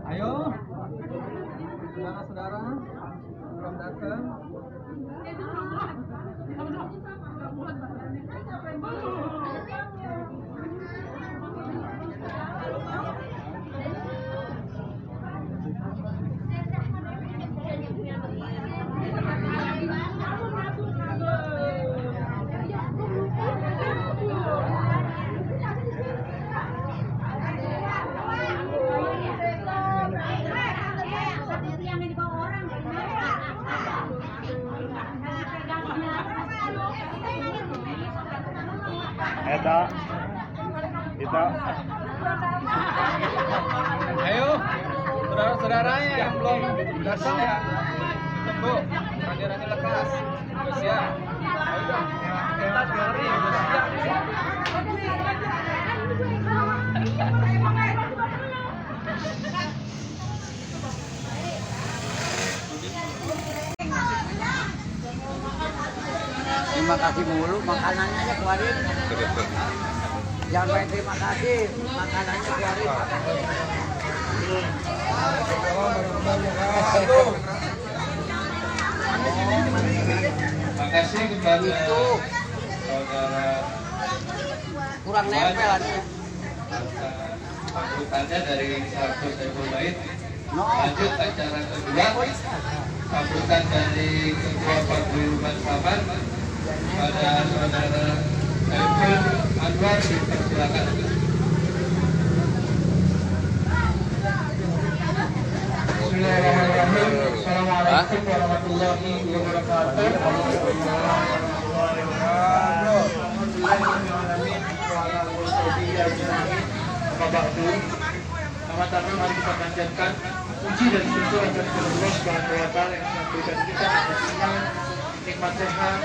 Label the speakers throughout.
Speaker 1: Ayo, saudara-saudara, belum datang.
Speaker 2: Kita.
Speaker 1: Ayo, saudara-saudaranya yang belum datang ya, tunggu. Rani-rani lekas, udah siap. Ayo dong, kita lari, udah siap.
Speaker 3: Terima kasih mulu, makanannya aja keluarin. Jangan main terima kasih, makanannya keluarin.
Speaker 4: Makasih kepada
Speaker 3: Itu
Speaker 4: saudara
Speaker 3: kurang nempel aja.
Speaker 4: sambutannya dari Sabtu Saiful Bait. Lanjut acara kedua, sambutan dari Ketua Paguyuban Sabar pada saudara Saiful Anwar, dipersilakan. Bismillahirrahmanirrahim. Assalamualaikum warahmatullahi wabarakatuh. Pertama-tama mari kita panjatkan puji dan syukur atas Allah Subhanahu wa taala yang telah memberikan kita iman, nikmat sehat,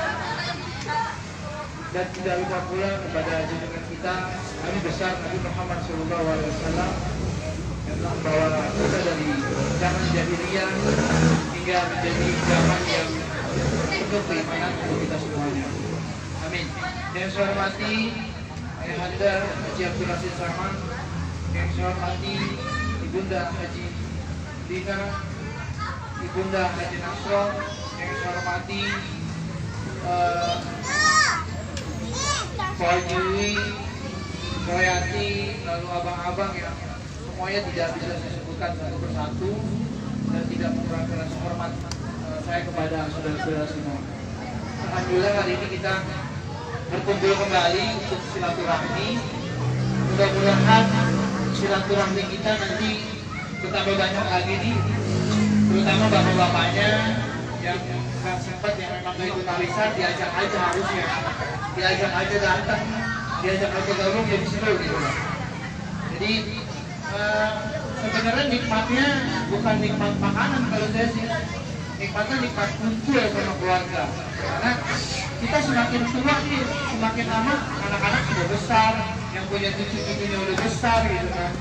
Speaker 4: dan tidak lupa pula kepada junjungan kita Nabi besar Nabi Muhammad SAW yang telah membawa kita dari zaman jahiliyah hingga menjadi zaman yang penuh keimanan untuk kita semuanya. Amin. Yang saya hormati Ayahanda Haji Abdul Rashid Rahman, yang saya hormati Ibunda Haji Dina, Ibunda Haji Nasro, yang saya hormati Pak Jui, Royati, lalu abang-abang yang semuanya tidak bisa saya sebutkan satu persatu dan tidak mengurangi rasa hormat saya kepada saudara-saudara semua. Alhamdulillah hari ini kita berkumpul kembali untuk silaturahmi. Mudah-mudahan silaturahmi kita nanti bertambah banyak lagi nih, terutama bapak-bapaknya yang nggak sempat, yang memang nggak ikut arisan, diajak aja, harusnya diajak aja datang, diajak aja gabung, jadi seru gitu. Jadi sebenarnya nikmatnya bukan nikmat makanan kalau saya sih, nikmatnya nikmat kumpul sama keluarga. Karena kita semakin tua nih, semakin lama anak-anak sudah besar, yang punya cucu-cucunya udah besar gitu kan.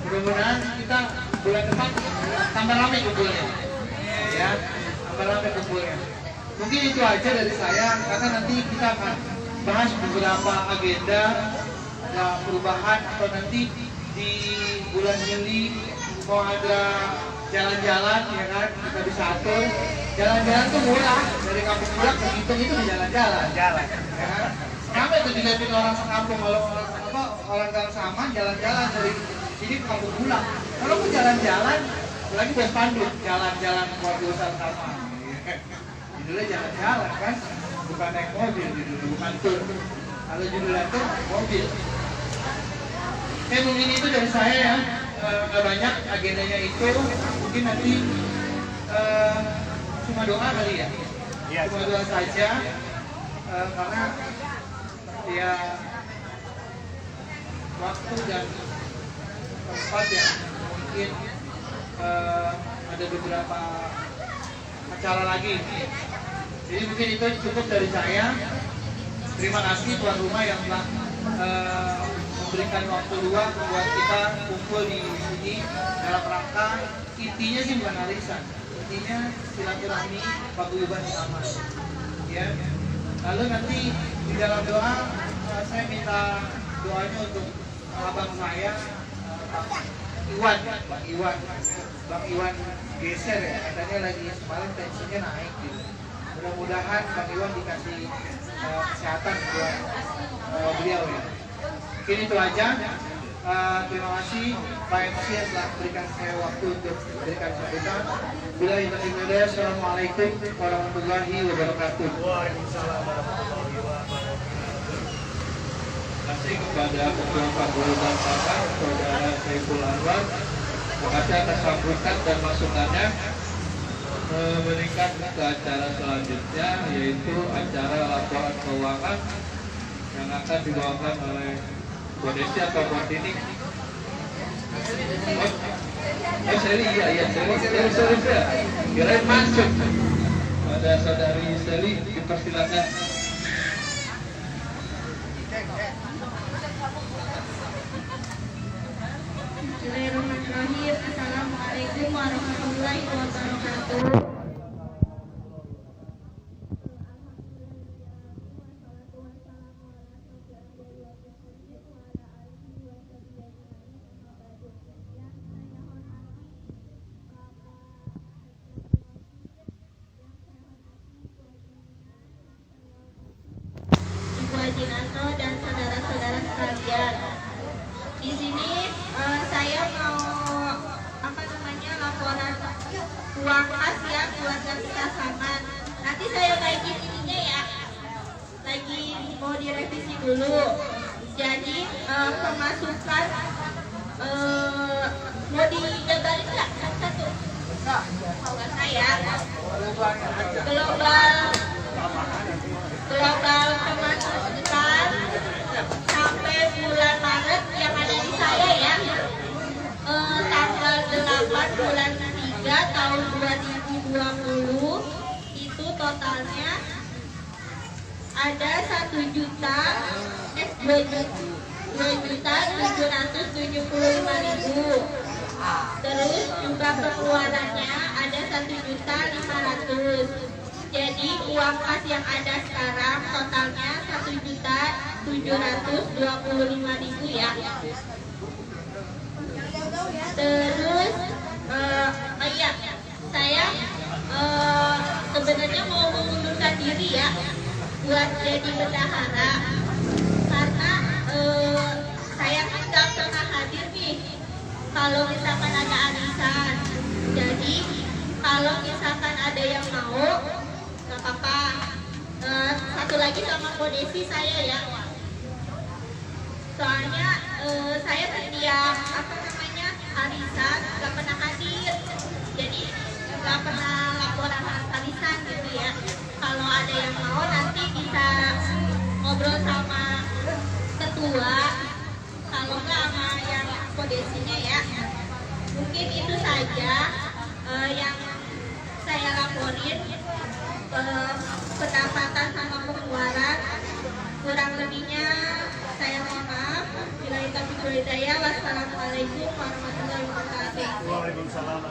Speaker 4: Mudah-mudahan kita bulan depan tambah ramai kumpulnya, ya, tambah ramai kumpulnya. Mungkin itu aja dari saya, karena nanti kita akan bahas beberapa agenda perubahan, atau nanti di bulan Juli mau ada jalan-jalan, ya kan, kita bisa atur. Jalan-jalan tuh murah, dari kampung pulang ke Bitung itu jalan-jalan, ya kan. Kenapa itu dilihatin orang sekampung, kalau orang Gang Saman jalan-jalan dari sini ke kampung pulang. Kalau mau jalan-jalan, lagi bos pandu, jalan-jalan keluarga besar Saman. Judulnya jalan-jalan kan, bukan naik mobil, bukan tur. Kalau judulnya tur, mobil. Mungkin itu dari saya ya, nggak banyak agendanya itu, mungkin nanti cuma doa kali ya, cuma doa saja, karena ya waktu dan tempat yang mungkin ada beberapa acara lagi. Jadi mungkin itu cukup dari saya. Terima kasih tuan rumah yang telah memberikan waktu luang buat kita kumpul di sini dalam rangka, intinya sih bukan arisan, intinya silaturahmi paguyuban sama. Ya. Lalu nanti di dalam doa saya minta doanya untuk abang saya, Bang Iwan geser ya, katanya lagi semalam tensinya naik gitu. Mudah-mudahan Bang Iwan dikasih kesehatan buat beliau ya. Mungkin itu aja. Terima kasih Pak MC yang telah memberikan saya waktu untuk memberikan sambutan. Bila itu hidayah, assalamualaikum warahmatullahi wabarakatuh.
Speaker 2: Waalaikumsalam warahmatullahi wabarakatuh.
Speaker 4: Terima kasih kepada Ketua Paguyuban Sama, Saudara Saiful Anwar. Terima kasih atas sambutan dan masukannya. Meningkat ke acara selanjutnya, yaitu acara laporan keuangan yang akan dibawakan oleh Bu Desi atau Bu Tini. Seli, iya, Seli ya. Kirain masuk. Ada saudari Seli, dipersilakan.
Speaker 5: Bismillahirrahmanirrahim. Assalamualaikum warahmatullahi wabarakatuh. Ibu Ajinanto dan saudara-saudara sekalian, di sini saya mau laporan uang kas ya keluarga kita sama. Nanti saya naikin ininya ya, lagi mau direvisi dulu. Jadi pemasukan mau dijabarin nggak satu? Kalau saya global pemasukan sampai bulan Maret yang ada di saya ya, tanggal 8 bulan 3 tahun 2020 itu totalnya ada 2.775.000. Terus juga pengeluarannya ada 1.500.000. Jadi uang kas yang ada sekarang totalnya 1.725.000 ya. Terus iya, saya sebenarnya mau mengundurkan diri ya buat jadi bendahara, karena saya kan nggak pernah hadir nih kalau misalkan ada arisan. Jadi kalau misalkan ada yang mau, nggak apa-apa. Satu lagi sama kondisi saya ya, soalnya saya setiap arisan nggak pernah hadir, jadi nggak pernah laporan arisan gitu ya. Kalau ada yang mau nanti bisa ngobrol sama ketua, kalau nggak sama yang kodesinya ya. Mungkin itu saja yang saya laporin, pendapatan sama pengeluaran. Kurang lebihnya saya mohon maaf. Bila itu hidayah. Wassalamualaikum warahmatullahi wabarakatuh.
Speaker 2: Waalaikumsalam.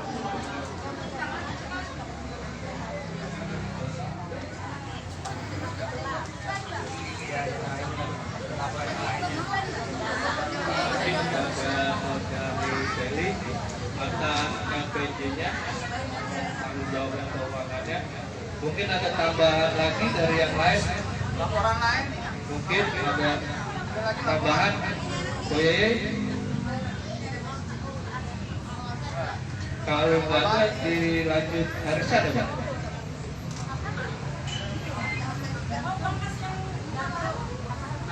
Speaker 4: Atas KPJ-nya, tanggung jawab yang keuangannya. Mungkin ada tambahan lagi dari yang lain.
Speaker 1: Laporan lain?
Speaker 4: Mungkin ada tambahan. Boye. Kalau nggak ada dilanjut harisan ya Pak?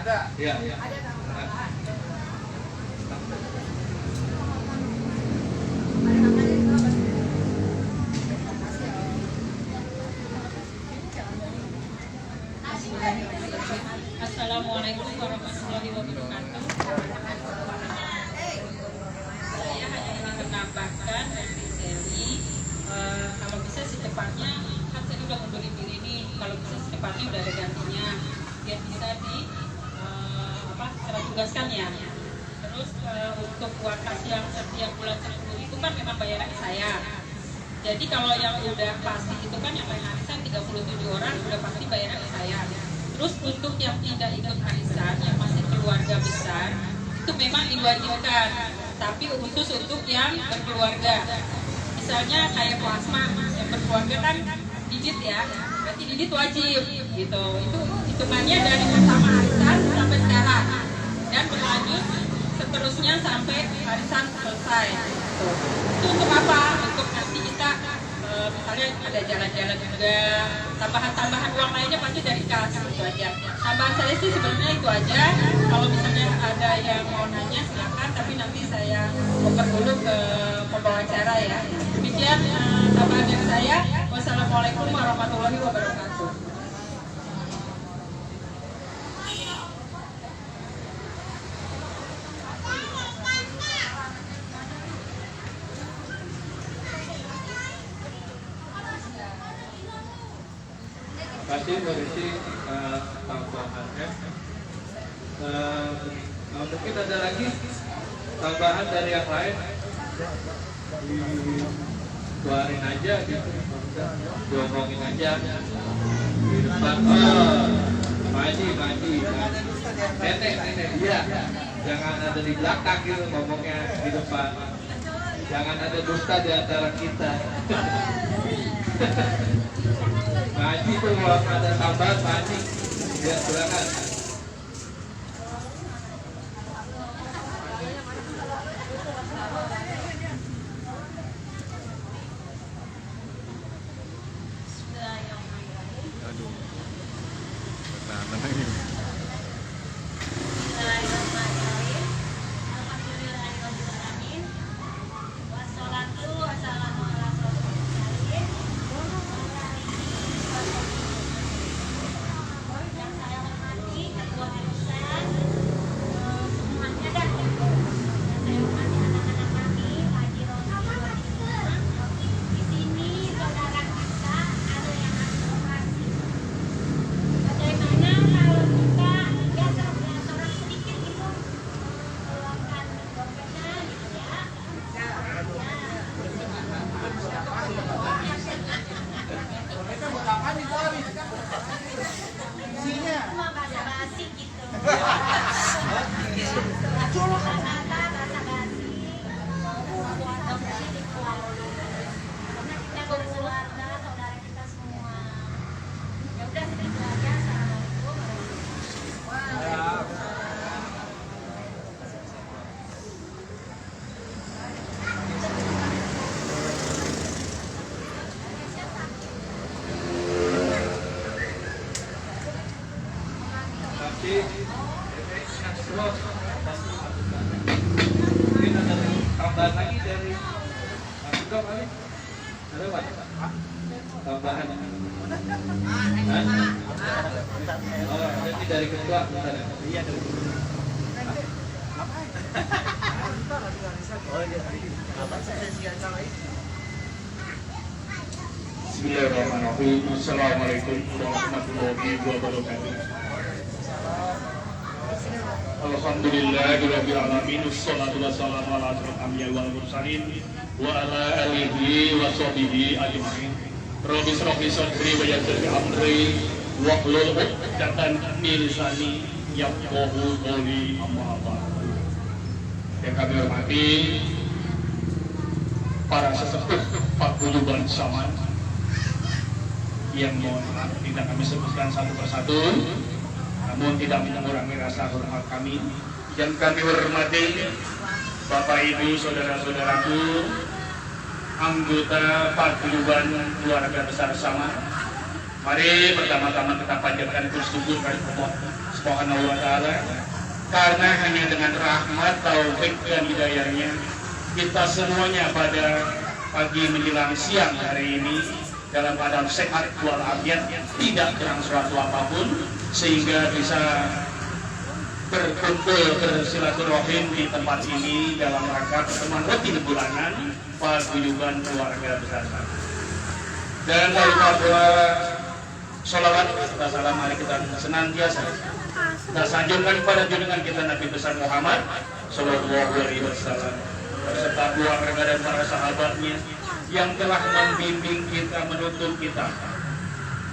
Speaker 1: Ada?
Speaker 4: Iya.
Speaker 6: Assalamualaikum warahmatullahi wabarakatuh. Saya hanya ingin menambahkan dari Seli, kalau bisa secepatnya, kan saya udah ngundurin diri nih, kalau bisa secepatnya udah ada gantinya, biar bisa saya tugaskan ya. Terus untuk uang kas yang setiap bulan 1.000 itu kan memang bayaran saya. Jadi kalau yang udah pasti itu kan yang main arisan 37 orang udah pasti bayarnya ke saya. Terus untuk yang tidak ikut arisan, yang masih keluarga besar, itu memang diwajibkan. Tapi khusus untuk yang berkeluarga. Misalnya kayak plasma, yang berkeluarga kan didit ya, berarti didit wajib gitu. Itu hitungannya dari pertama arisan sampai sekarang dan berlanjut seterusnya sampai arisan selesai. Itu untuk apa? Untuk nanti kita misalnya ada jalan-jalan juga, tambahan uang lainnya pasti dari kas, itu aja. Tambahan saya sih sebenarnya itu aja. Kalau misalnya ada yang mau nanya silakan, tapi nanti saya oper dulu ke pembawa acara ya. Demikian tambahan dari saya. Wassalamualaikum warahmatullahi wabarakatuh.
Speaker 1: Terima kasih Mbak Desi tambahannya. Mungkin ada lagi tambahan dari yang lain, dikeluarin aja gitu, diomongin aja di depan. Maju, nenek, iya, jangan ada di belakang gitu ngomongnya di depan. Jangan ada dusta di antara kita. Maju tuh kalau ada tambahan maju. Ya silakan. Mungkin ada tambahan lagi dari Mas Sugeng kali? Ada Pak? Tambahan? Oh, ini dari ketua misalnya? Iya, dari ketua.
Speaker 2: Bismillahirrahmanirrahim. Assalamualaikum warahmatullahi wabarakatuh. Alhamdulillahirabbil alamin. Wassalatu wassalamu ala asyrofil anbiya'i wal mursalin wa ala alihi wa sahbihi ajmain. Rabbi shrah li sadri wa yassir li amri wahlul 'uqdatam min lisani yafqahu qawli. Amma ba'du. Yang kami hormati para sesepuh Paguyuban Saman, yang mohon maaf tidak kami sebutkan satu persatu, namun tidak mengurangi rasa hormat kami. Yang kami hormati Bapak Ibu, saudara-saudaraku, anggota Paguyuban Keluarga Besar Saman. Mari pertama-tama kita panjatkan bersyukur kepada Allah Subhanahu wa Ta'ala, karena hanya dengan rahmat, taufik dan hidayahnya kita semuanya pada pagi menjelang siang hari ini dalam keadaan sehat walafiat, tidak kurang suatu apapun, sehingga bisa berkumpul bersilaturahim di tempat ini dalam rangka pertemuan rutin bulanan Paguyuban Keluarga Besar Saman. Dan lalu bahwa sholawat serta salam mari kita senantiasa kita sanjungkan pada junjungan kita Nabi besar Muhammad Sallallahu Alaihi Wasallam beserta keluarga dan para sahabatnya, yang telah membimbing kita, menuntun kita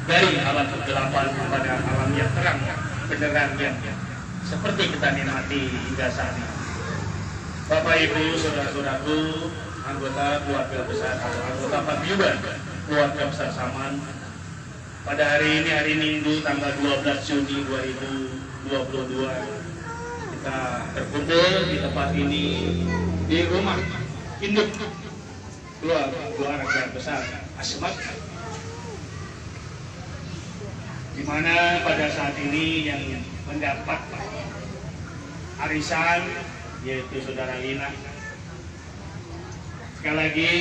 Speaker 2: dari alam kegelapan kepada alam yang terang, beneran yang seperti kita nikmati hingga saat ini. Bapak Ibu, saudara-saudaraku, anggota keluarga besar atau anggota paguyuban keluarga besar Saman, pada hari Minggu tanggal 12 Juni 2022 kita berkumpul di tempat ini di rumah induk keluarga besar Asmat, di mana pada saat ini yang mendapat arisan yaitu saudara Lina. Sekali lagi,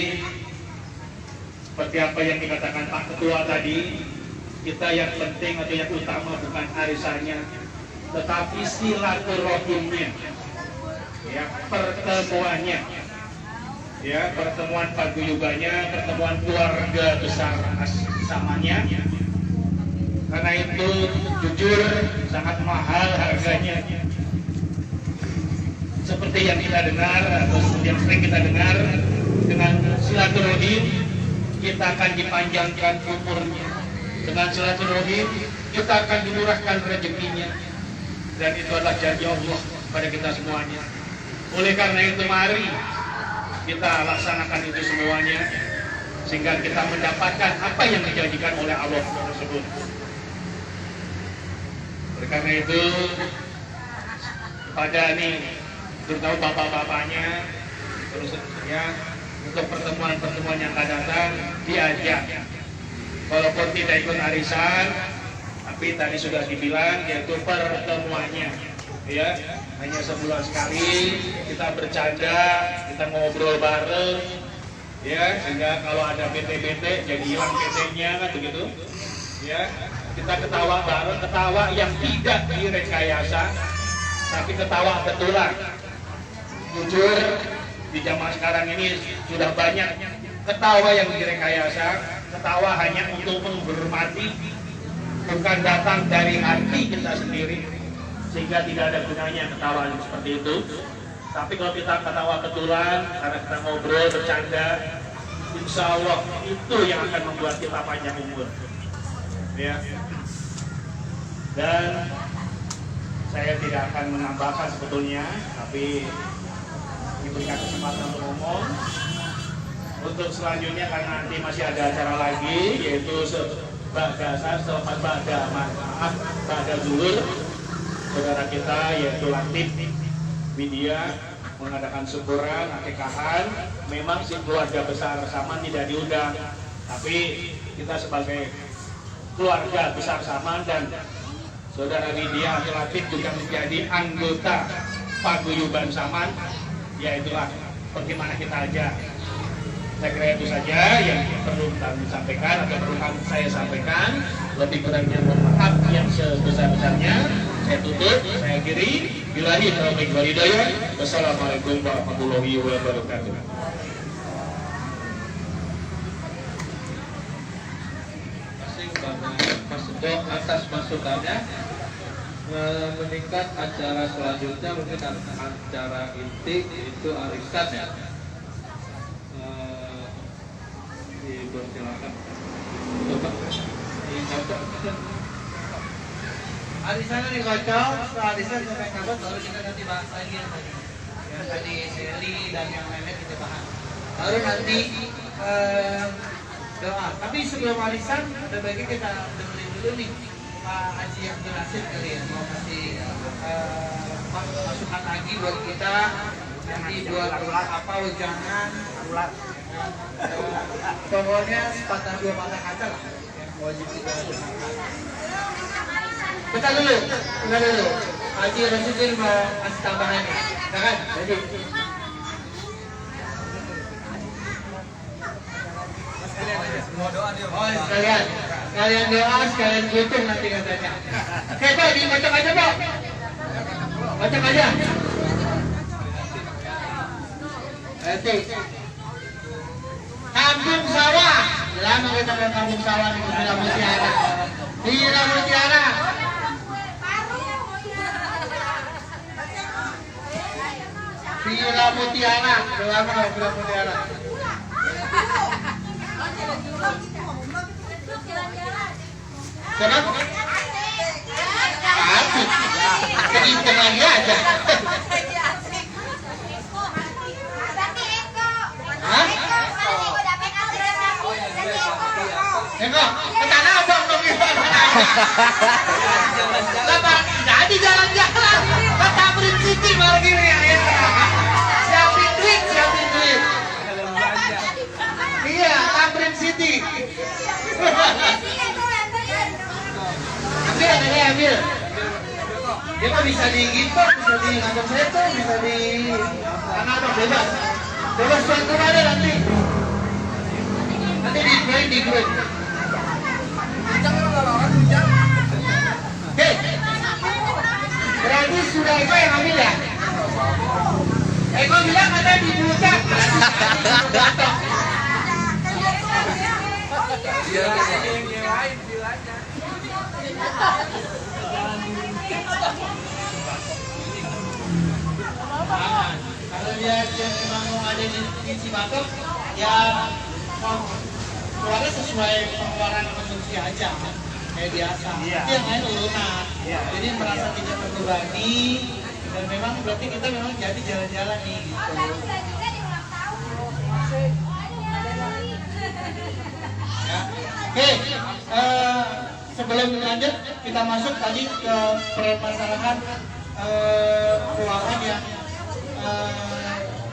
Speaker 2: seperti apa yang dikatakan Pak Ketua tadi, kita yang penting atau yang utama bukan arisannya, tetapi silaturahimnya, ya, pertemuannya, ya, pertemuan paguyubannya, pertemuan keluarga besar samanya. Karena itu jujur sangat mahal harganya. Seperti yang kita dengar atau yang sering kita dengar, dengan silaturahim kita akan dipanjangkan umurnya, dengan silaturahim kita akan dimurahkan rezekinya, dan itu adalah janji Allah pada kita semuanya. Oleh karena itu mari kita laksanakan itu semuanya sehingga kita mendapatkan apa yang dijanjikan oleh Allah tersebut. Oleh karena itu pada nih terutama bapak-bapaknya, terus ya, untuk pertemuan-pertemuan yang akan datang diajak, walaupun tidak ikut arisan, tapi tadi sudah dibilang yaitu pertemuannya, ya, hanya sebulan sekali kita bercanda, kita ngobrol bareng, ya, sehingga kalau ada bete-bete jadi hilang betenya, kan begitu, ya, kita ketawa bareng, ketawa yang tidak direkayasa, tapi ketawa betulan. Jujur, di zaman sekarang ini sudah banyak ketawa yang direkayasa, ketawa hanya untuk menghormati, bukan datang dari hati kita sendiri, sehingga tidak ada gunanya ketawa yang seperti itu. Tapi kalau kita ketawa betulan, karena kita ngobrol, bercanda, insya Allah itu yang akan membuat kita panjang umur, ya. Dan saya tidak akan menambahkan sebetulnya, tapi diberikan kesempatan untuk ngomong. Untuk selanjutnya karena nanti masih ada acara lagi, yaitu selepas Ba'da Zuhur, saudara kita yaitu Latif Widya mengadakan syukuran, akikahan. Memang si keluarga besar Saman tidak diundang, tapi kita sebagai keluarga besar Saman dan saudara Widya atau Latif juga menjadi anggota paguyuban Saman, ya itulah bagaimana kita aja. Saya kira itu saja yang perlu kami sampaikan atau perlu saya sampaikan. Lebih kurangnya mohon maaf yang sebesar-besarnya. Saya tutup, saya akhiri. Billahi taufiq wal hidayah. Wassalamualaikum warahmatullahi wabarakatuh.
Speaker 1: Terima kasih kepada Pak Sedok atas masukannya. Meningkat acara selanjutnya mungkin acara inti itu arisan, ya. Dipersilakan. Coba dicocok.
Speaker 4: Arisannya dikocok, setelah arisan sampai kabut baru kita nanti bahas lagi yang tadi. Yang tadi Seli dan yang lainnya kita bahas. Baru nanti doa. Tapi sebelum arisan, ada baiknya kita dengerin dulu nih Pak Haji yang jelasin kali ya, mau kasih masukan lagi buat kita nanti buat apa jangan pokoknya sepatah dua patah kaca lah yang wajib kita dengarkan. Kita dulu Haji Rasidin mau kasih tambahan nih, kan? Jadi
Speaker 1: Semua doa dia.
Speaker 4: oh sekalian doa, sekalian hitung nanti katanya. Oke Pak, dikocok aja Pak. Kocok aja. Kampung sawah. Lama kita ke kampung sawah nih, Villa Mutiara. Villa Mutiara. Villa Mutiara. Udah lama Villa Mutiara.
Speaker 2: Kenapa? Asik. Kehitung lagi aja. Hah? Eko, ke Tanah Abang dong gimana? Jadi jalan-jalan ke Tamrin City baru gini ya. Siapin duit. Iya, Tamrin City. Ambil. Dia mah bisa di gitu, bisa di ngantor seto, bisa di Tanah Abang bebas. Bebas tuan kemana nanti? Nanti di grup. Oke, berarti sudah Eko yang ambil ya? Eko bilang ada di puncak. Kalau dia memang mau ada di Cibatok, ya keluarnya sesuai pengeluaran konsumsi aja, kayak biasa. Itu yang lain urunan. Jadi merasa tidak terbebani dan memang berarti kita memang jadi jalan-jalan nih. Gitu. Ya. Oke, sebelum lanjut kita masuk tadi ke permasalahan keuangan yang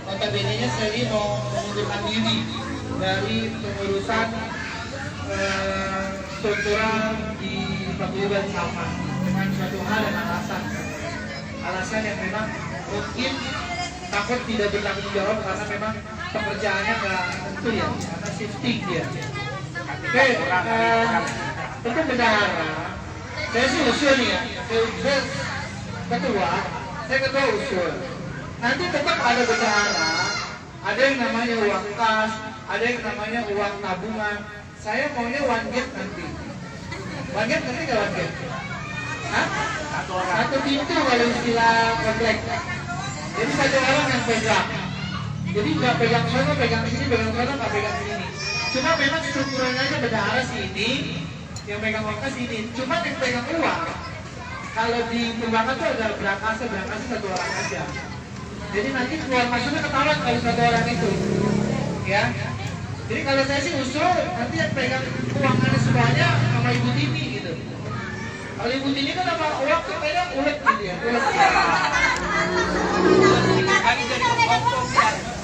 Speaker 2: notabene-nya Sally mau mengundurkan diri dari pengurusan struktural di paguyuban sama dengan suatu hal dan alasan yang memang mungkin takut tidak bertanggung jawab karena memang pekerjaannya nggak tentu ya, karena shifting dia. Oke, untuk bendahara, saya sih usul nih ya, saya ketua usul. Nanti tetap ada bendahara, ada yang namanya uang kas, ada yang namanya uang tabungan. Saya maunya one gate nanti. One gate nanti nggak one gate? Hah? Satu pintu kalau istilah komplek. Jadi satu orang yang pegang. Jadi nggak pegang sana, pegang sini, pegang sana, nggak pegang sini. Cuma memang strukturnya aja bendahara sini, yang pegang uang kas ini. Cuma yang pegang uang, kalau di perbankan tuh ada berangkasa satu orang aja. Jadi nanti keluar masuknya ketahuan kalau satu orang itu, ya. Jadi kalau saya sih usul nanti yang pegang keuangannya semuanya sama Ibu Tini gitu. Kalau Ibu Tini kan sama uang tuh kayaknya ulet gitu ya, ulet.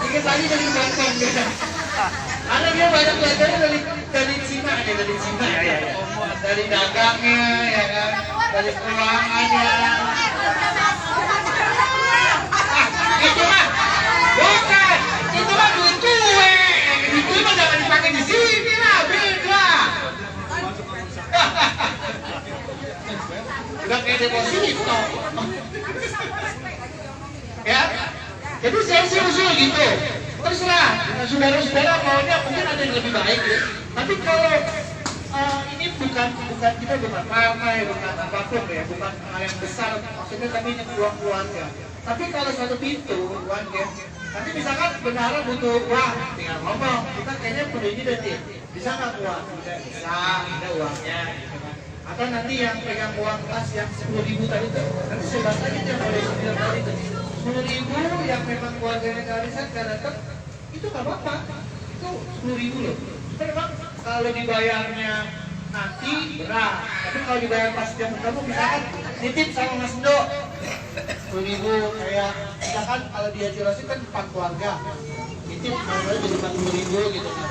Speaker 2: Dikit lagi dari bangkong gitu. Karena dia banyak belajarnya dari Cina aja, dari Cina. Dari dagangnya, ya kan, dari keuangannya. Itu mah bukan, itu mah duit gue. Itu mah jangan dipakai di sini lah, beda. Udah kayak deposito. Ya, jadi saya sih usul gitu. Terserah, saudara-saudara maunya mungkin ada yang lebih baik ya. Tapi kalau ini bukan kita bukan partai, bukan apapun ya, bukan hal yang besar. Maksudnya tapi ini keluarga. Tapi kalau satu pintu, one gate, nanti misalkan bendahara butuh uang, tinggal ngomong, kita kayaknya perlu ini dan ini, bisa nggak uang? Bisa, ada uangnya. Gitu kan. Atau nanti yang pegang uang kas yang 10.000 tadi itu, nanti saya bahas lagi yang boleh 9 kali itu. 10.000 yang memang keluarganya garisan nggak datang, itu nggak apa-apa, itu 10.000 loh. Itu memang kalau dibayarnya nanti berat, tapi kalau dibayar pas jam ketemu misalkan nitip sama Mas Do 10.000 kayak misalkan kalau dia Cilacap kan 4 keluarga nitip namanya jadi 40.000 gitu kan.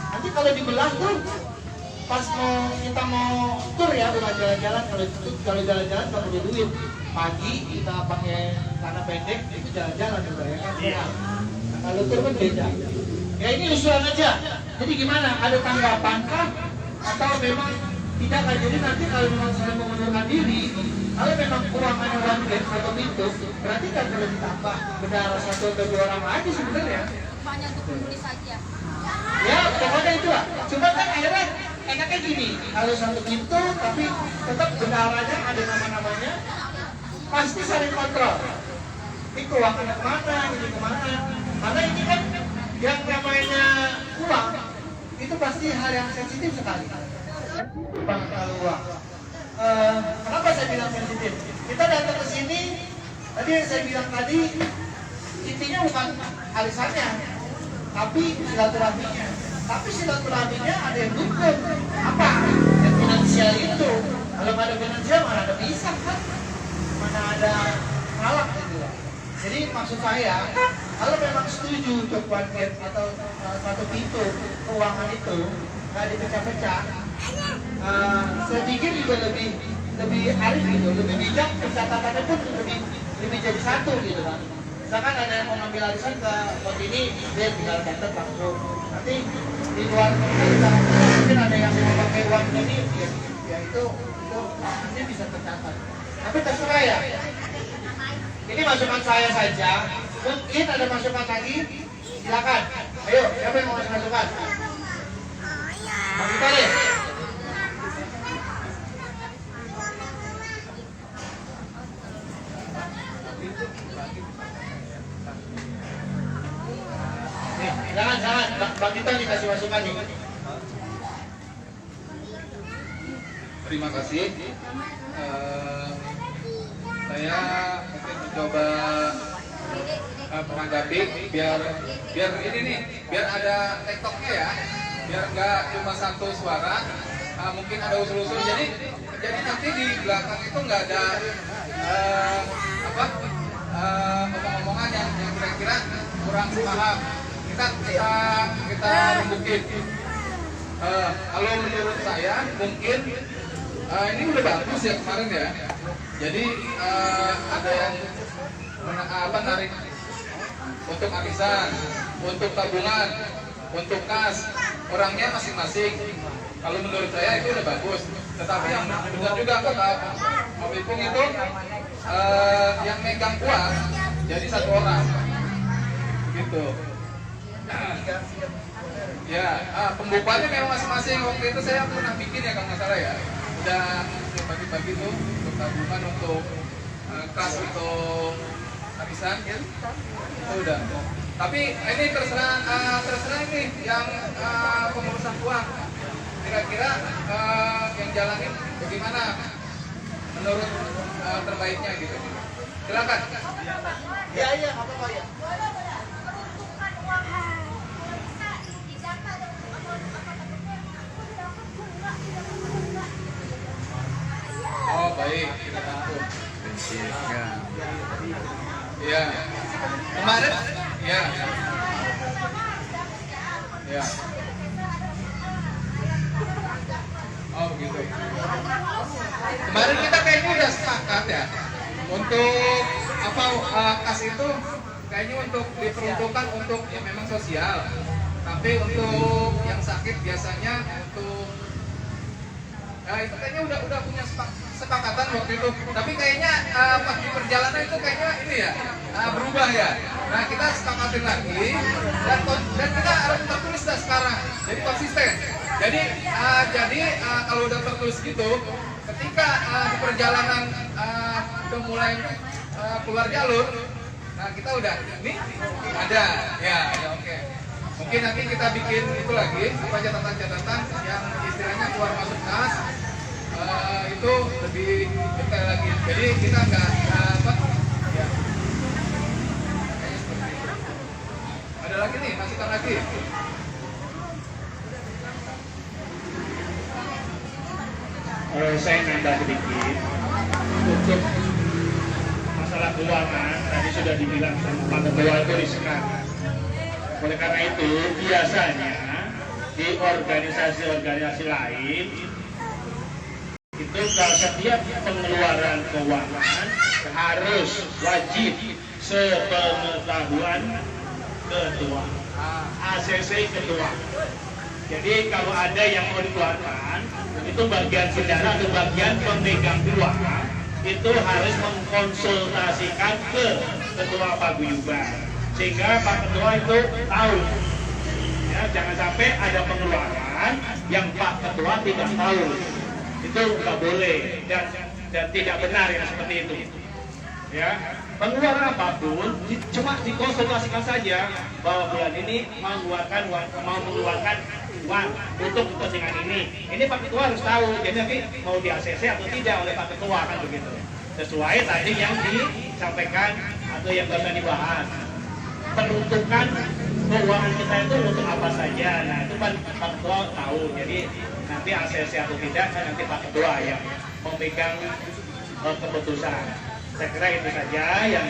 Speaker 2: Nanti kalau dibelah tuh pas kita mau tur ya bukan jalan-jalan, kalau jalan-jalan nggak punya duit, pagi kita pakai celana pendek itu jalan-jalan juga ya kan. Nah, kalau tur kan beda. Ya ini usulan aja. Jadi gimana? Ada tanggapan kah? Atau memang tidak kan? Jadi nanti kalau memang saya mengundurkan diri, kalau memang keuangannya one gate satu pintu, berarti kan perlu ditambah bendahara 1 atau 2 orang lagi sebenarnya.
Speaker 5: Banyak untuk menulis saja.
Speaker 2: Ya, pokoknya itulah. Cuma kan akhirnya enaknya gini, kalau satu pintu tapi tetap bendaharanya ada nama-namanya, pasti saling kontrol. Ini keuangannya kemana, ini kemana. Karena ini kan yang namanya uang
Speaker 4: itu pasti hal yang sensitif sekali. Bang Alwa, kenapa saya bilang sensitif? Kita datang ke sini, tadi yang saya bilang tadi, intinya bukan alisannya, tapi silaturahminya. Tapi silaturahminya ada yang dukung. Apa? Yang finansial itu. Kalau nggak ada finansial, mana ada bisa kan? Mana ada ngalak gitu. Jadi maksud saya, kalau memang setuju untuk one gate atau satu pintu keuangan itu nggak dipecah-pecah, saya pikir juga lebih arif gitu, lebih bijak, pencatatannya pun lebih jadi satu gitu kan. Misalkan ada yang mau ngambil arisan ke pot ini, dia tinggal catat langsung. Nanti di luar mungkin ada yang mau pakai uang ini, ya itu nanti bisa tercatat. Tapi terserah ya. Ini masukan saya saja. Mungkin ada masukan lagi, silakan. Ayo, siapa yang mau ngasih masukan? Bang Kita deh. Nih, jangan. Bang Kita dikasih masukan nih.
Speaker 1: Terima kasih. Saya mungkin mencoba menanggapi biar ini nih, biar ada tektoknya ya, biar nggak cuma satu suara. Mungkin ada usul-usul. Jadi nanti di belakang itu nggak ada omong-omongan yang kira-kira kurang paham. Kita rembukin. Kalau menurut saya mungkin ini udah bagus ya kemarin ya. Jadi ada yang narik untuk arisan, untuk tabungan, untuk kas, orangnya masing-masing. Kalau menurut saya itu udah bagus. Tetapi yang benar juga kata Pak Ipung itu yang megang uang jadi satu orang, gitu. Ya, pembukuannya memang masing-masing. Waktu itu saya pernah bikin ya kalau nggak salah ya. Udah bagi-bagi tuh untuk tabungan, untuk kas, untuk arisan ya. Itu udah. Tapi ini terserah ini yang pengurusan uang. Kira-kira yang jalanin bagaimana menurut terbaiknya gitu. Silakan.
Speaker 4: Iya, apa-apa ya.
Speaker 1: Oh baik, kita tampung. Iya. Kemarin? Iya. Iya. Oh begitu. Kemarin kita kayaknya udah sepakat ya untuk kas itu kayaknya untuk diperuntukkan untuk yang memang sosial. Tapi untuk yang sakit biasanya untuk itu kayaknya udah punya sepakatan waktu itu. Tapi kayaknya pas di perjalanan itu kayaknya ini ya berubah ya. Nah kita sepakatin lagi dan kita harus tertulis dah sekarang. Jadi konsisten. Jadi kalau udah tertulis gitu, ketika di perjalanan udah mulai keluar jalur, nah kita udah ini ada oke. Mungkin nanti kita bikin itu lagi catatan-catatan yang istilahnya keluar masuk kas itu lebih detail lagi. Jadi kita nggak ya. Kayaknya seperti itu. Ada lagi nih, masukan lagi.
Speaker 2: Saya nambah sedikit untuk masalah keuangan. Tadi sudah dibilang sama Pak Ketua itu riskan. Oleh karena itu biasanya di organisasi-organisasi lain itu kalau setiap pengeluaran keuangan harus wajib sepengetahuan ketua, ACC ketua. Jadi kalau ada yang mau dikeluarkan, itu bagian saudara atau bagian pemegang uang itu harus mengkonsultasikan ke ketua paguyuban, sehingga Pak Ketua itu tahu. Ya, jangan sampai ada pengeluaran yang Pak Ketua tidak tahu. Itu nggak boleh dan tidak benar yang seperti itu. Ya, pengeluaran apapun cuma dikonsultasikan saja bahwa bulan ini mau mengeluarkan
Speaker 4: uang untuk kepentingan ini. Ini Pak Ketua harus tahu. Jadi nanti mau di ACC atau tidak oleh Pak Ketua kan begitu. Sesuai tadi yang disampaikan atau yang baru dibahas. Peruntukan keuangan kita itu untuk apa saja. Nah itu kan Pak Ketua tahu. Jadi nanti ACC atau tidak kan nanti Pak Ketua yang memegang keputusan. Saya kira itu saja yang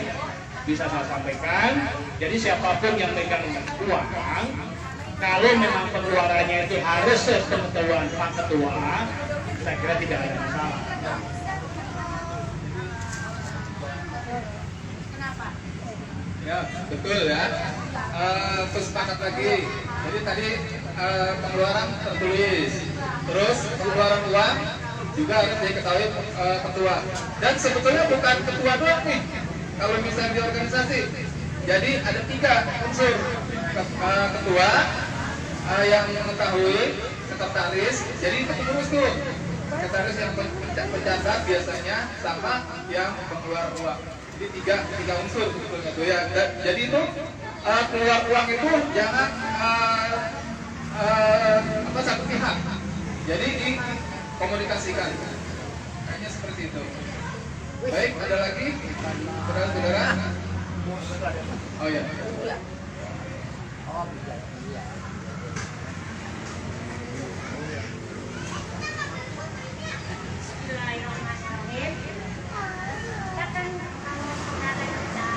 Speaker 4: bisa saya sampaikan. Jadi siapapun yang megang uang, kalau memang pengeluarannya itu harus sepengetahuan Pak Ketua, saya kira tidak ada masalah.
Speaker 1: Ya, betul ya. Terus sepakat lagi. Jadi tadi pengeluaran tertulis, terus pengeluaran uang juga harus diketahui ketua. Dan sebetulnya bukan ketua doang nih. Kalau misalnya di organisasi, jadi ada 3 unsur ketua yang mengetahui, sekretaris. Jadi itu pengurus tuh. Sekretaris yang pencatat biasanya sama yang pengeluar uang. Jadi tiga unsur sebetulnya tuh ya. Jadi itu keluar uang itu jangan satu pihak. Jadi dikomunikasikan. Kayaknya seperti itu. Baik, ada lagi saudara-saudara? Oh ya.
Speaker 5: Bismillahirrahmanirrahim. Kita kan kalau saudara kita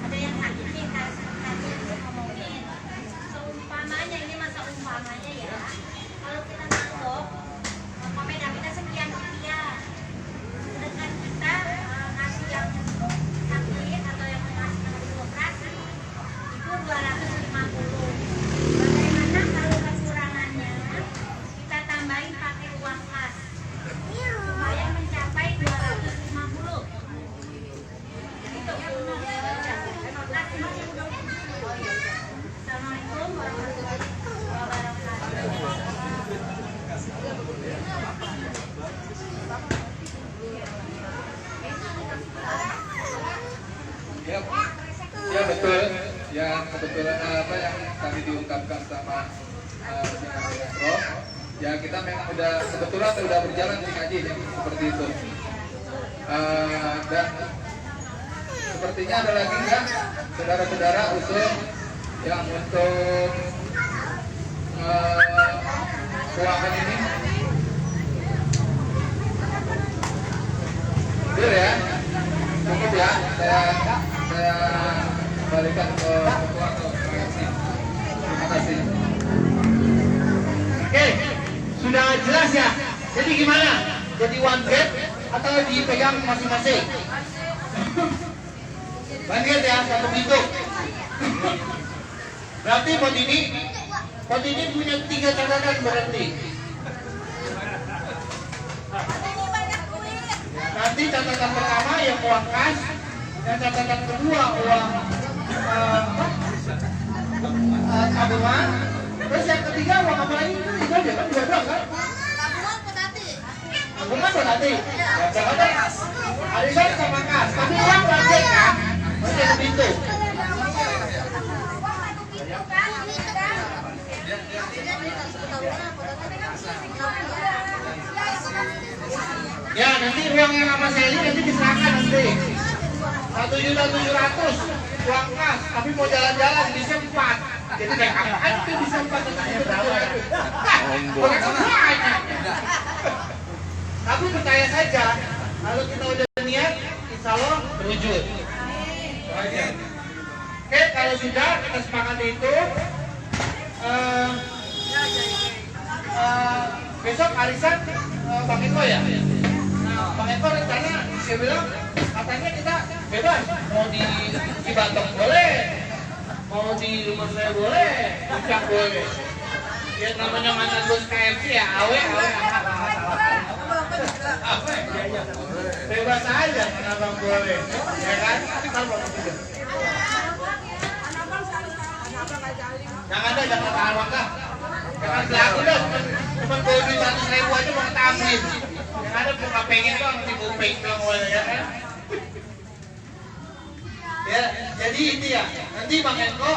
Speaker 5: ada yang sakit nih, harus tadi ngomongin. Seumpamanya ini masa umpamanya ya. Kalau kita masuk, umpamanya kita sekian. Dengan kita ngasih yang sakit atau yang masih operasi itu 250. Bagaimana kalau kekurangannya kita tambahin pakai uang kas supaya mencapai 250. Itu Assalamualaikum warahmatullahi wabarakatuh.
Speaker 1: Ya betul. Yang kebetulan apa yang tadi diungkapkan sama Prof. Ya kita memang kebetulan sudah berjalan di ngaji seperti itu. Dan sepertinya ada lagi enggak saudara-saudara usul yang untuk keuangan ini? Clear ya? Cukup ya? Saya kembalikan ke ketua atau proyeksi. Terima kasih.
Speaker 4: Oke, sudah jelas ya. Jadi gimana? Jadi one gate atau dipegang masing-masing? One gate ya, satu pintu. Berarti pot ini punya 3 catatan berarti. Nanti catatan pertama yang uang kas, dan catatan kedua uang tabungan, terus yang ketiga uang apa lagi? Itu aja kan 12 kan? Tabungan berarti. Catatan arisan sama kas, tapi uang budget kan? Budget ke pintu. Ya nanti uang yang sama Sally nanti diserahkan nanti 1.700.000 uang kas, tapi mau jalan-jalan bisa 4. Jadi kayak apaan itu bisa 4 tetangnya berapa? Tapi percaya saja, kalau kita udah niat, insya Allah terwujud. Oke, kalau sudah kita sepakati itu, besok arisan Bang Eko ya. Nah, Bang Eko rencana dia bilang katanya kita bebas, mau di Cibatok boleh, mau di rumah saya boleh, puncak boleh. Ya namanya mantan bos KFC ya, awe. Bebas aja, kenapa boleh? Ya kan? Jangan tahan waktu. Jangan belagu dah, cuma bawa duit 100.000 aja mau ketamlin. Yang ada buka pengen doang, nanti bupeng doang ya kan? Ya, jadi ini ya, nanti Bang Eko,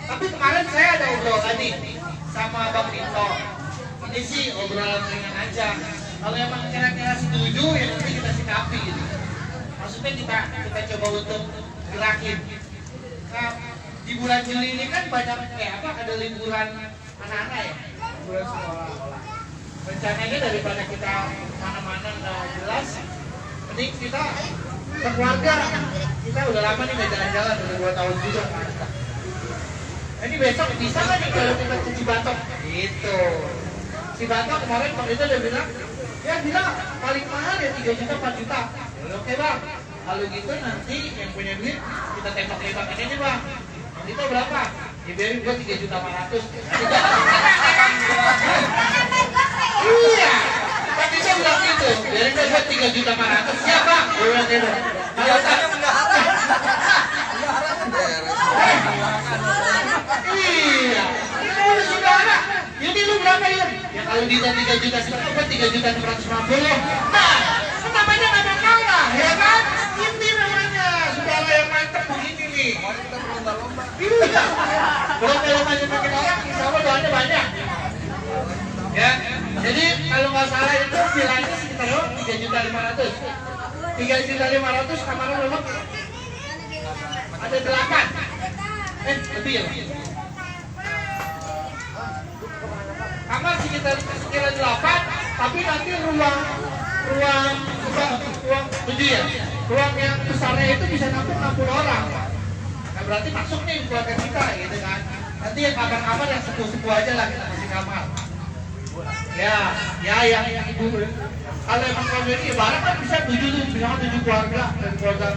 Speaker 4: tapi kemarin saya ada obrol tadi sama Bang Dito. Ini sih obrolan ringan aja. Kalau emang kira-kira setuju ya nanti kita sikapi gitu. Maksudnya kita coba untuk gerakin. Nah, di bulan Juli ini kan banyak kayak apa, ada liburan anak-anak ya, liburan sekolah. Rencananya daripada kita mana-mana nggak jelas, mending kita keluarga. Kita udah lama nih nggak jalan-jalan, udah 2 tahun juga. Nah, ini besok bisa nggak nih kalau kita ke Cibatok? Gitu. Cibatok kemarin Bang Dito udah bilang, ya bilang paling mahal ya 3 juta 4 juta. Ya, oke Bang, kalau gitu nanti yang punya duit kita tembak-tembakin aja Bang. Bang Dito berapa? Ya biarin gua 3 juta 400. Iya, Bang Dito bilang gitu. Biarin gua 3 juta 400. Siap Bang? Gua bilang gitu. Kalau tanya iya, ini udah saudara. Jadi lu berapa ya? Ya kalau Dito 3 juta setengah, gua 3 juta 650. Nah, namanya nggak ada kalah, ya kan? Ini namanya saudara yang mantep begini nih. Iya, lomba-lomba makin orang, insya Allah doanya banyak. Ya, jadi kalau nggak salah itu bilangnya sekitar 3 juta 500. 3 juta 500 kamar berapa? Ada 8. Lebih ya? Kamar sekitar 8, tapi nanti ruang 7 ya. Ruang yang besarnya itu bisa nampung 60 orang. Nah berarti masuk nih keluarga kita gitu kan. Nanti yang kamar-kamar yang sepuh-sepuh aja lah kita kasih kamar. Ya yang ibu. Kalau emang keluarga ini barang kan bisa 7 tuh, misalnya 7 keluarga dan keluarga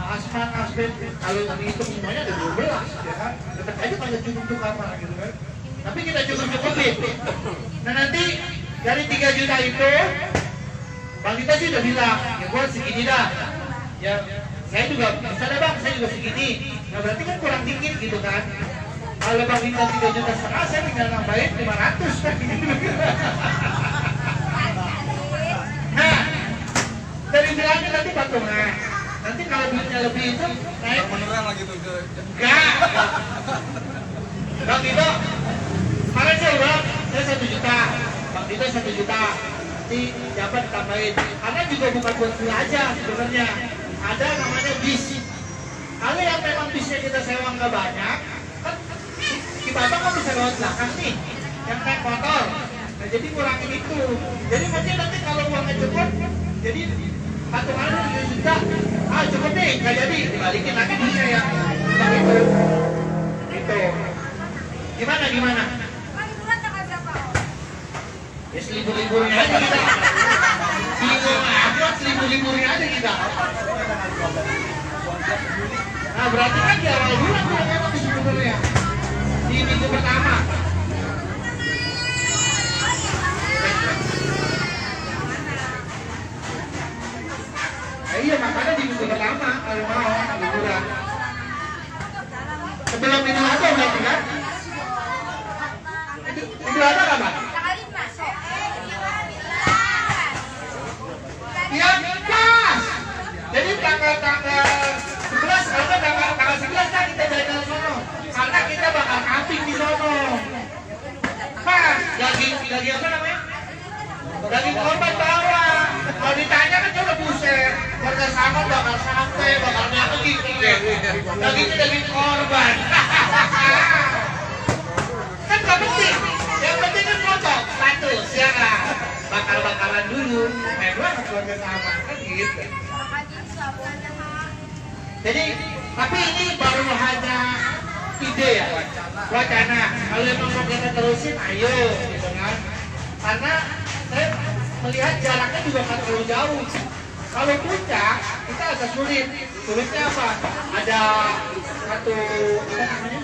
Speaker 4: Asman, Asben. Kalau dihitung semuanya ada 12 ya kan. Tetap aja kalau cukup kamar gitu kan. Tapi kita cukup-cukupin. Nah nanti dari 3 juta itu Bang Dito sih udah bilang, ya gua segini dah. Ya saya juga, misalnya Bang, saya juga segini. Nah berarti kan kurang dikit gitu kan. Kalau Bang Dito 3 juta setengah, saya tinggal nambahin 500 kan gitu. Nah, dari bilangnya nanti patungan. Nanti kalau duitnya lebih itu naik beneran lagi tuh ke. Enggak. Bang Dito, kemarin saya udah, saya 1 juta. Bang Dito 1 juta. Nanti dapat ditambahin. Karena juga bukan buat gua aja sebenarnya. Ada namanya bis. Kalau yang memang bisnya kita sewa nggak banyak, kan Cibatok kan bisa lewat belakang nih, yang naik motor. Nah jadi kurangin itu. Jadi nanti kalau uangnya cukup, jadi patungannya 7 juta. Ah cukup nih, nggak jadi, dibalikin lagi bisnya yang uang itu. Gitu. Gimana? Ya selibur-liburnya aja kita. Bingung aja, selibur-liburnya aja kita. Nah berarti kan di awal bulan tuh yang enak sebenarnya. Di minggu pertama. Nah, iya makanya di minggu pertama kalau mau liburan. Sebelum Idul Adha berarti kan? Idul Adha apa? Iya, pas. Jadi tanggal 11, kalau nggak tanggal 11 kan kita jalan sono. Karena kita bakal camping di sono. Pas, daging apa namanya? Daging korban bawa. Kalau ditanya kan coba buset. Warga sama bakal sampai, bakal nyakit. Dagingnya daging korban. Kan nggak penting. Yang penting kan foto, status, ya kan? Bakal-bakalan dulu. Memang keluarga sama kan gitu. Jadi, tapi ini baru hanya ide ya, wacana. Kalau memang mau kita terusin, ayo, gitu kan. Karena saya melihat jaraknya juga nggak terlalu jauh. Kalau puncak, kita agak sulit. Sulitnya apa? Ada satu, apa namanya?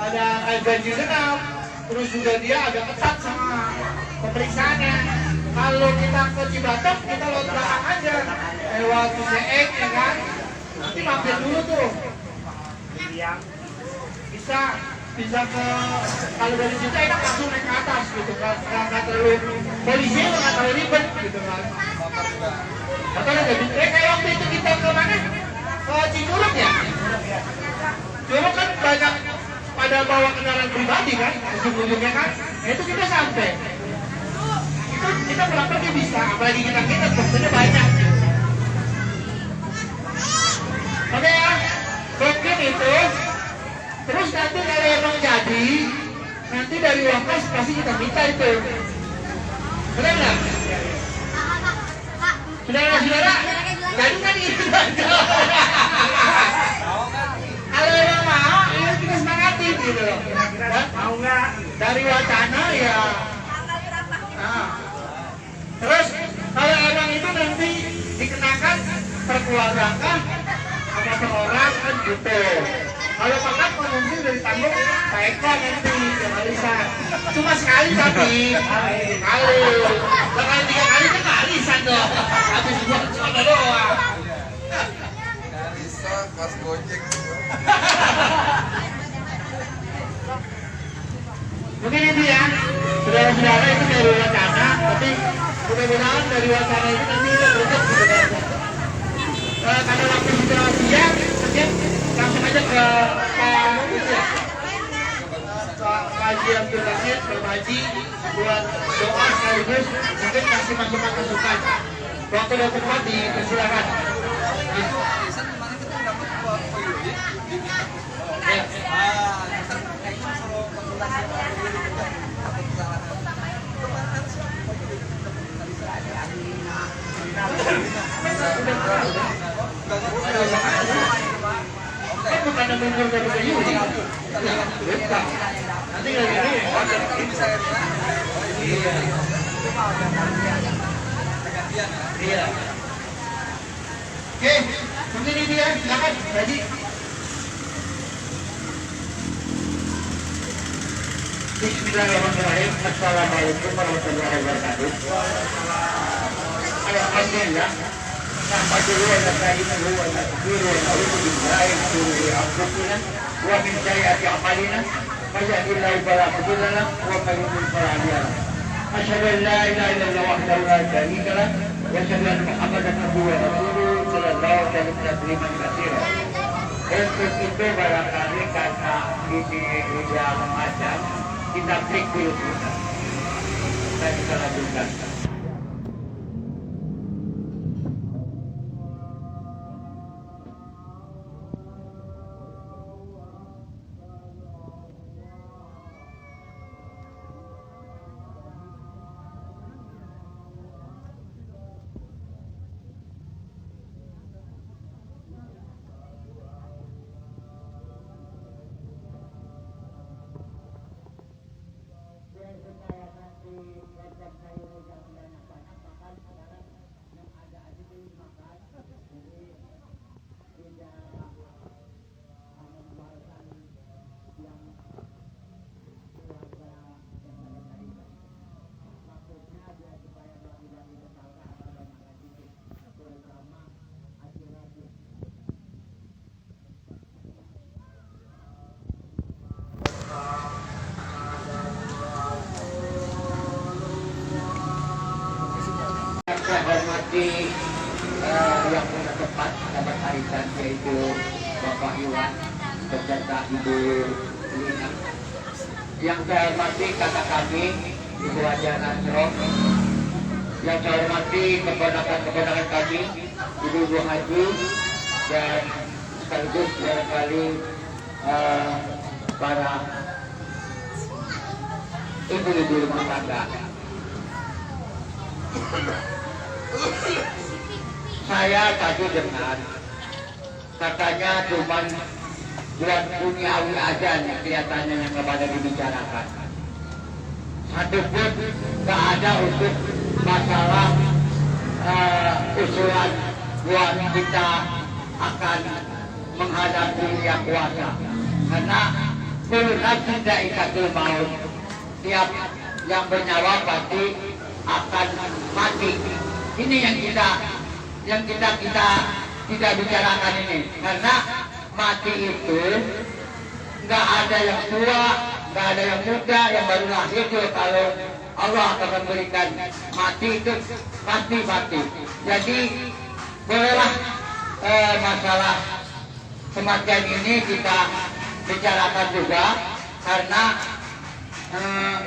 Speaker 4: Ada ganjil genap. Terus juga dia agak ketat sama pemeriksaannya. Kalau kita ke Cibatok, kita lewat belakang aja, lewat Ciseeng, ya kan? Nanti mampir dulu tuh. Bisa ke, kalau dari situ enak langsung naik ke atas gitu kan. Nggak terlalu, polisinya nggak terlalu ribet gitu kan. Atau kayak waktu itu kita ke mana? Ke Cicurug ya? Curug kan banyak pada bawa kendaraan pribadi kan, ujung-ujungnya kan, nah itu kita sampai. Itu kita pulang pergi bisa, apalagi kita tentunya banyak. Oke ya, mungkin itu. Terus nanti kalau emang jadi, nanti dari Wakas pasti kita minta itu. Benar nggak? Saudara-saudara, jadi kan itu aja. Kalau emang mau, ya kita semangatin gitu loh. Mau nggak? Dari wacana ya. Nah. Terus kalau emang itu nanti dikenakan per keluarga kah? Sama per orang kan gitu. Kalau makan mungkin dari tanggung baiknya nanti ke arisan. Cuma sekali tapi sekali. Kalau 3 kali kan arisan dong. Habis buat soda doang.
Speaker 7: Bisa pas gojek.
Speaker 4: Mungkin itu ya, saudara-saudara itu dari wacana, tapi mudah-mudahan dari wacana itu nanti kita bentuk gitu kan. Karena waktu sudah siap, mungkin langsung aja ke Haji Abdul Basir, ke Haji buat doa sekaligus mungkin kasih masukan. Waktu udah tepat dipersilakan.
Speaker 7: Isan kemarin kita dapat Pak Yudi di Isan kayaknya suruh konsultasi Pak Yudi juga apa kesalahan. Kemarin kan siapa Pak Yudi
Speaker 4: Kan bukan nunggu dari Pak Yudi. Nanti lagi ini
Speaker 7: bisa ya.
Speaker 4: Iya. Oke, mungkin ini ya, silakan Haji. Bismillahirrahmanirrahim. Assalamualaikum warahmatullahi wabarakatuh. Alhamdulillah. Nahmaduhu wa nasta'inuhu wa nastaghfiruh wa na'udzu billahi min shururi anfusina wa min sayyiati a'malina. May yahdihillahu fala mudilla lahu wa may yudlil fala hadiya lahu. Asyhadu an la ilaha illallah wahdahu la syarika lahu wa asyhadu anna Muhammadan abduhu wa rasuluhu sallallahu alaihi wasallam katsiran. Untuk itu barangkali karena ini udah macam kita break dulu sebentar. Kita lanjutkan. Saya hormati yang punya tempat dapat arisan yaitu Bapak Iwan beserta Ibu Lina. Yang saya hormati kakak kami Ibu Haja Nasro. Yang saya hormati keponakan-keponakan kami Ibu Haji dan sekaligus barangkali para ibu-ibu rumah tangga. Saya tadi dengar katanya cuma buat duniawi aja nih kelihatannya yang kepada dibicarakan. Satu pun nggak ada untuk masalah usulan buat kita akan menghadapi yang kuasa. Karena kulkas tidak ikatul maut. Tiap yang bernyawa pasti akan mati. Ini yang kita tidak bicarakan ini. Karena mati itu nggak ada yang tua, nggak ada yang muda, yang baru lahir juga. Kalau Allah akan memberikan mati itu pasti mati. Jadi bolehlah masalah kematian ini kita bicarakan juga.
Speaker 3: karena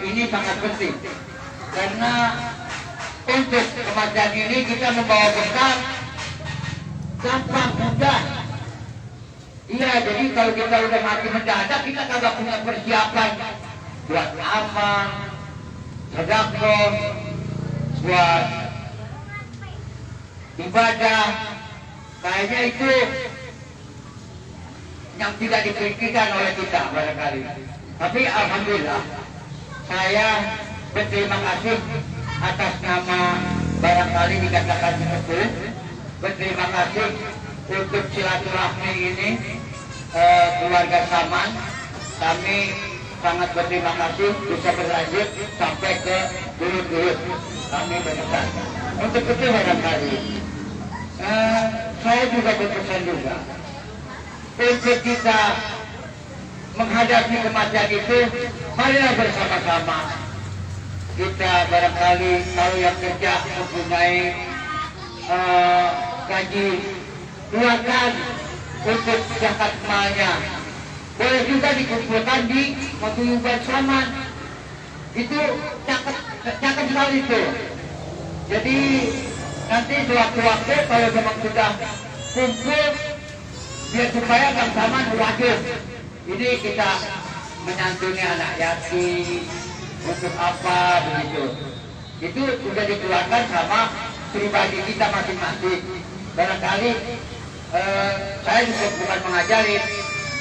Speaker 3: ini sangat penting. Karena untuk kematian ini kita membawa bekal gampang mudah. Iya, jadi kalau kita udah mati mendadak kita kagak punya persiapan buat amal, sedekah, buat ibadah. Kayaknya itu yang tidak dipikirkan oleh kita barangkali. Tapi alhamdulillah saya berterima kasih atas nama barangkali dikatakan seperti berterima kasih untuk silaturahmi ini keluarga Saman. Kami sangat berterima kasih bisa berlanjut sampai ke dulur-dulur kami berpesan. Untuk itu barangkali saya juga berpesan juga untuk kita menghadapi kematian itu, marilah bersama-sama kita barangkali kalau yang kerja mempunyai gaji keluarkan untuk zakat malnya, boleh juga dikumpulkan di paguyuban Saman. Itu cakep sekali itu. Jadi nanti sewaktu-waktu kalau memang sudah kumpul, biar supaya Kang Saman wajib. Ini kita menyantuni anak yatim untuk apa begitu. Itu sudah dikeluarkan sama pribadi kita masing-masing. Barangkali saya juga bukan mengajarin,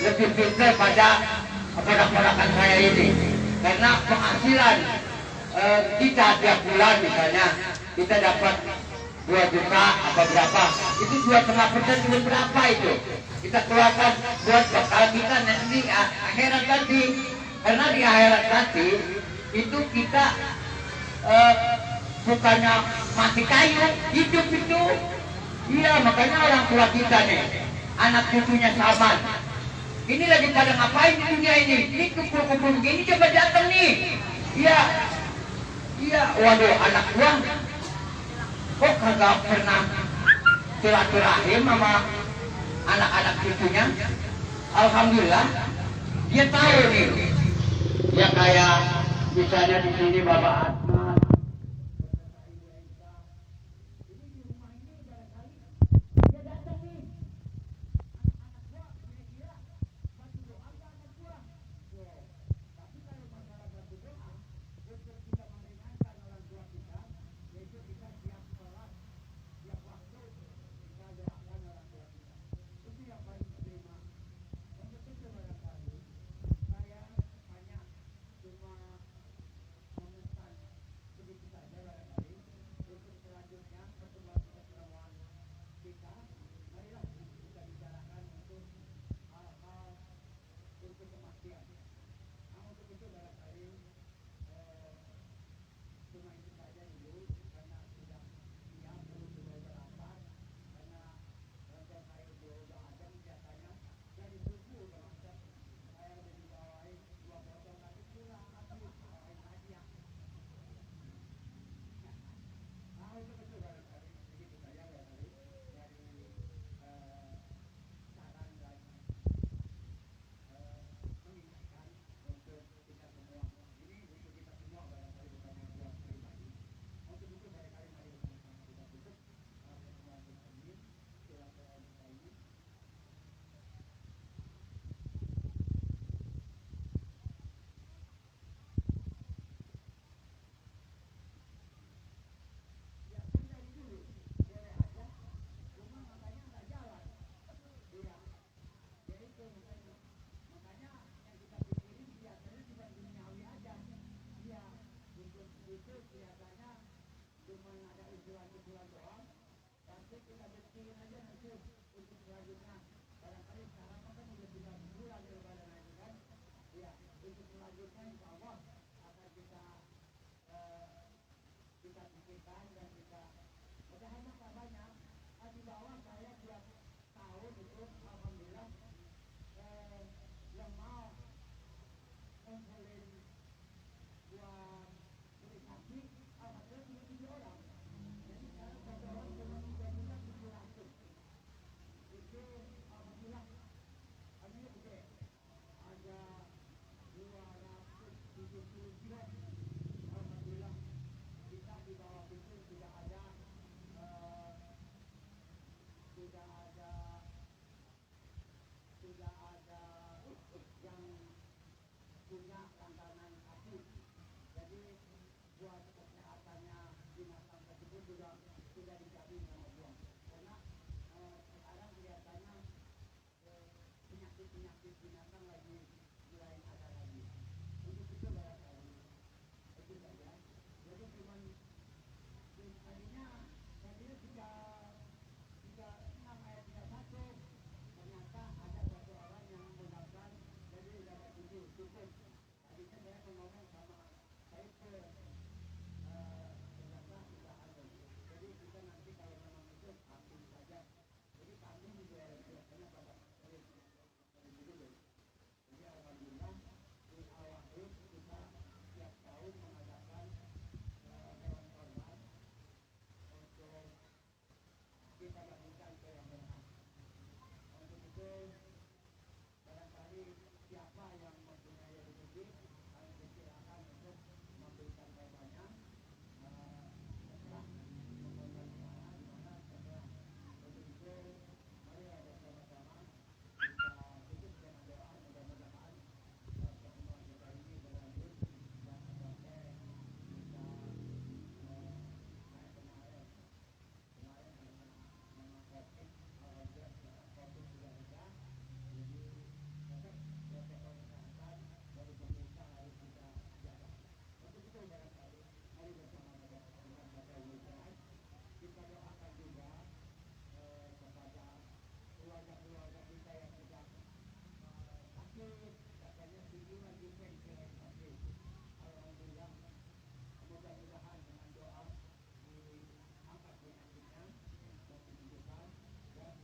Speaker 3: lebih pintar pada ponak-ponakan saya ini. Karena penghasilan kita tiap bulan misalnya kita dapat 2 juta apa berapa, itu 2,5% itu berapa itu kita keluarkan buat bekal kita nanti akhirat nanti. Karena di akhirat nanti itu kita bukannya mati kayu, hidup itu. Iya, makanya orang tua kita nih, anak cucunya Saman ini lagi pada ngapain di dunia ini? Ini kumpul-kumpul begini coba datang nih. Iya, iya, waduh anak gua kok kagak pernah silaturahim sama anak-anak cucunya. Alhamdulillah dia tahu nih. Ya kayak misalnya di sini Bapak Atman, dia datang nih. Anak-anak gua kira-kira bantu doa nggak anak gua? Tapi kalau masalah bantu doa, untuk kita meringankan orang tua kita, yaitu kita siap sholat, siap waktu, kita doakan orang tua kita. Itu yang paling prima. Untuk itu barangkali saya hanya cuma memesan sedikit saja barangkali untuk selanjutnya pertemuan-pertemuan kita. Marilah kita bicarakan untuk hal-hal untuk kematian. Nah, untuk itu barangkali cuma itu saja dulu karena sudah siap untuk berapat, karena rantai saya sudah ada biasanya dari subuh udah masak. Saya udah dibawain 2 botol tapi kurang, tapi bawain aja yang nah untuk itu barangkali begitu saja barangkali dari saran dan mengingatkan untuk kita semua. Ini untuk kita semua barangkali bukan yang buat pribadi. Untuk itu barangkali mari bersama-sama kita tutup pertemuan kita ini, silaturahmi kita ini. Ya kan dari dulu boleh aja, cuma makanya nggak jalan. Iya, ya itu makanya yang kita pikirin biasanya cuma duniawi aja. Iya, untuk itu kelihatannya cuma ada usulan-usulan doang. Nanti kita pikirin aja nanti untuk selanjutnya. Barangkali sekarang kan udah 3 bulan daripada lagi kan. Iya, untuk selanjutnya insya Allah akan kita pikirkan dan kita mudah-mudahan tak banyak. Di bawah saya tiap tahun itu alhamdulillah yang mau ngumpulin buat beli sapi alhamdulillah 7 orang. Jadi sekarang 1 orang cuma 3.700.000. Itu alhamdulillah. Ada gede, ada 2 penyakit binatang lagi mulai ada lagi. Untuk itu barangkali itu saja. Jadi cuman tadinya 6 ayat 31 ternyata ada satu orang yang mendaftar jadi udah ada 7 cukup. Tadinya saya ngomong sama saya ke ternyata sudah ada. Jadi kita nanti kalau memang itu ambil saja. Jadi kami juga biasanya pada sering dulu. Jadi alhamdulillah di awal kita setiap tahun mengadakan hewan korban untuk kita bagikan ke yang berhak. Untuk itu barangkali siapa yang mempunyai rezeki kami persilakan untuk memberikan korbannya. Setelah membuatkan usaha di mana setelah untuk itu mari ada sama-sama kita tutup dengan doa mudah-mudahan pertemuan kita ini berlanjut dan sampai kita naik kemarin dengan nama COVID, alhamdulillah COVID sudah ada. Jadi tetap protokol kesehatan dari pemerintah harus kita jaga. Untuk itu barangkali mari bersama dengan baca Al-Quran kita doakan juga kepada keluarga-keluarga kita yang sedang sakit, katanya 7 lagi yang sakit. Alhamdulillah, mudah-mudahan dengan doa diangkat penyakitnya dan disembuhkan. Dan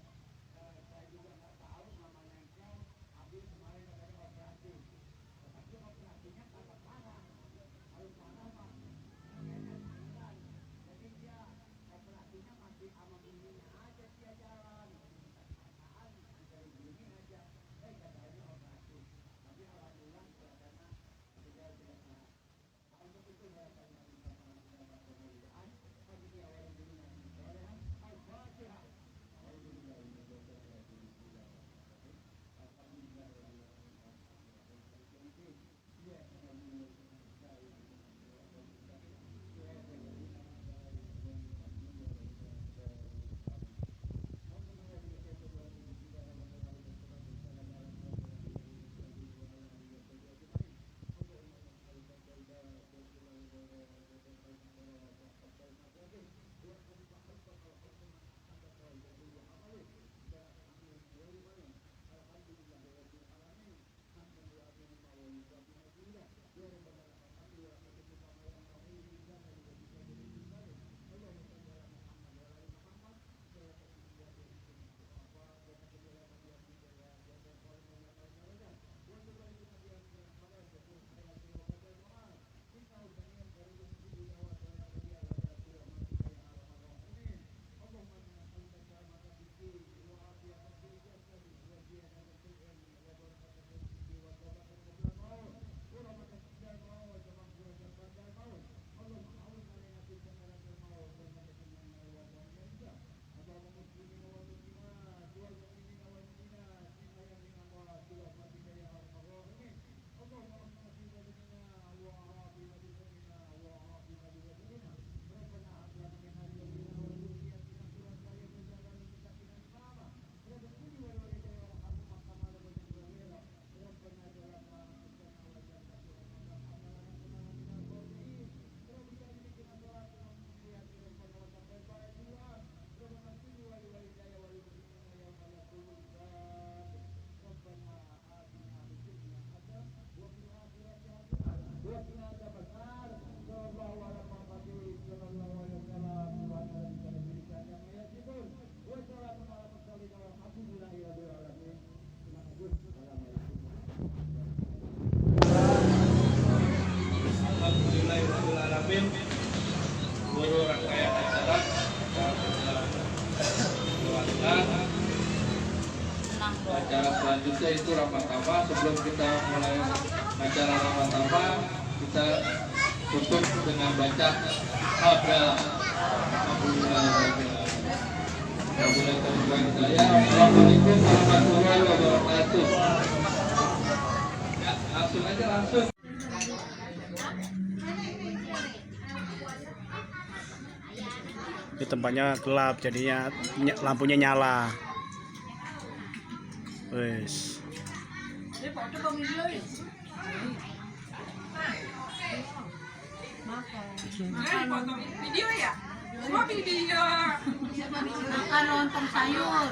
Speaker 3: saya juga nggak tahu namanya itu habis kemarin katanya operasi, tetapi operasinya kagak parah, harus parah pak. Kayaknya sekian. Jadi dia operasinya masih sama bunyinya aja dia jalan, apaan dari bunyi aja, katanya operasi. Tapi alhamdulillah katanya sudah sehat. Untuk itu barangkali kami mendapat kemuliaan pagi di awal dunia ini. Al-Fatihah.
Speaker 2: Alhamdulillahirrahmanirrahim. Seluruh rangkaian acara acara selanjutnya itu Ramatama. Sebelum kita mulai acara Ramatama, kita tutup dengan baca Alhamdulillah. Assalamualaikum warahmatullahi wabarakatuh. Ya, langsung aja langsung.
Speaker 8: Ini tempatnya gelap jadinya lampunya nyala. Wes.
Speaker 6: Potong video ya? Semua video.
Speaker 5: Makan lontong sayur.